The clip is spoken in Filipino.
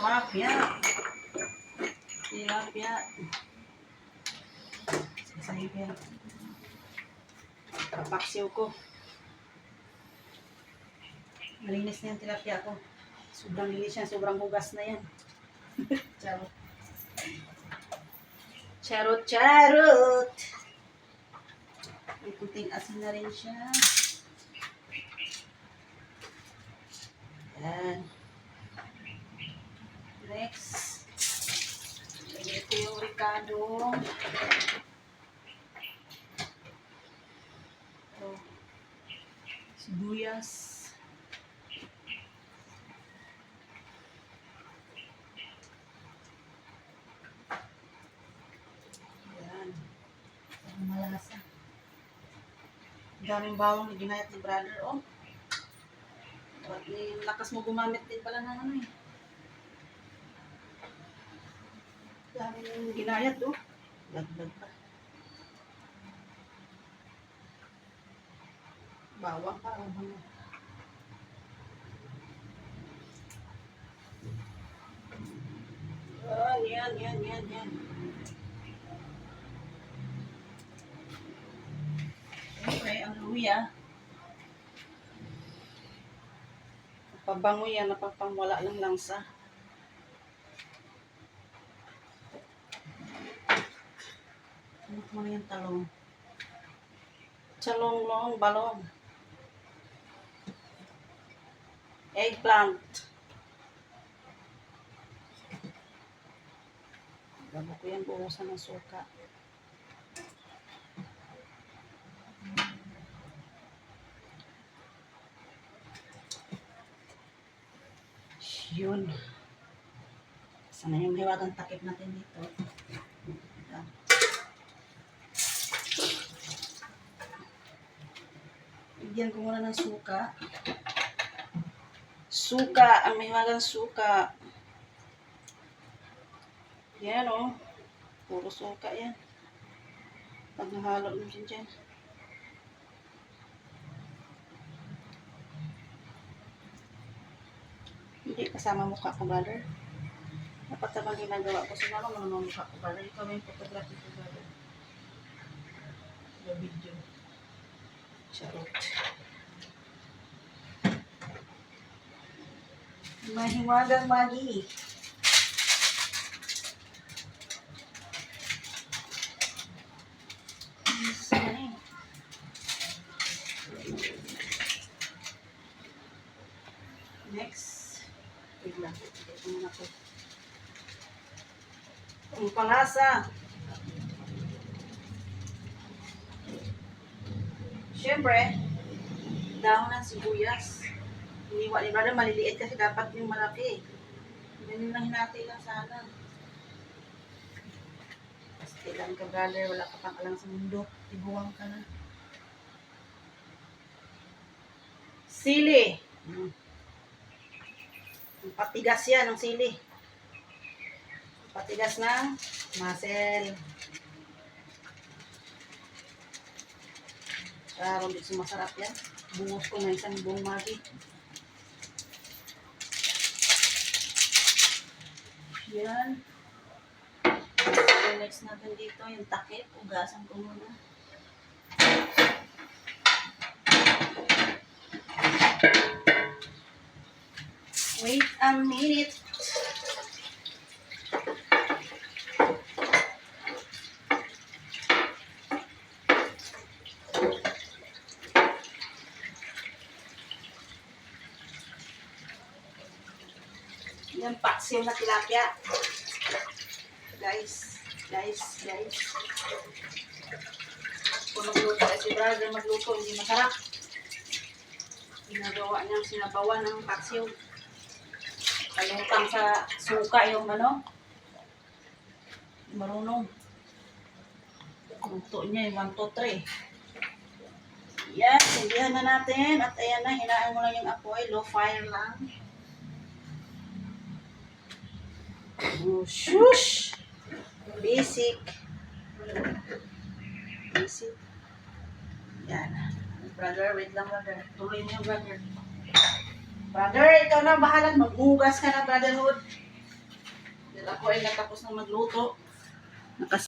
tilapia. Tilapia. Sasahin ko yan. Papaksiw ko. Malinis na yung tilapia ko. Sobrang linis yan. Sobrang hugas na yan. Charot. Charot, charot. May kunting asin na rin siya. Yan. Next. Ito yung ricado. Ito. Sibuyas. Yan. Ang malasa. Ang daming bawang na ginayat ni brother, oh. At lakas mo gumamit din pala ng ano eh. Daming ginayat, oh. Laglag pa. Bawang pa, oh. Oh, yan. Okay, ang luya. Pabango yan, napapangwala ng langsa. Ano mo na yung talong? Talong, balong. Eggplant. Bago ko yan, buhusan ng suka. Yun. Sana yung hiwagang takip natin dito. Bigyan ko muna ng suka. Suka, ang may hiwagang suka. Yan, oh. Puro suka yan. Pag nahalo mo dyan. Hindi kasama mukha ko, brother. Dapat sabang ginagawa ko. Sinama mo naman mukha ko, brother. Ikaw may photography ko, brother. The video. Charot. Mahiwagang magi. Next. Wait lang. Ito muna po. Ang palasa. Siyempre, dahon ng sibuyas. Iniwa ni brother, maliliit kasi dapat yung malaki. Ganun lang hinati lang sana. Kasi lang ka, brother, wala ka pang alam sa mundo. Tibuwang ka na. Sili. Patigas yan ang sili. Patigas ng muscle. Karon di sumasarap yan. Buhos ko na isang buong magi. Yan. So, next natin dito yung takip. Ugasan ko muna. Wait a minute. Yan, paksiw na tilapia. Guys. Kung magluto si brother magluto, hindi masarap. Ginagawa niyang sinabawan ng paksiw. Kalutang sa suka yung ano. Marunong. Luto niya yung 1, 2, 3. Yan, sindihan na natin. At ayan na, hinaan mo lang yung apoy. Low fire lang. Oh, shush! Basic. Yan. Brother, wait lang, brother. Tuloy mo yung brother. Brother, ikaw na bahala. Maghugas ka na, brotherhood. Ako ay natapos na magluto. Nakas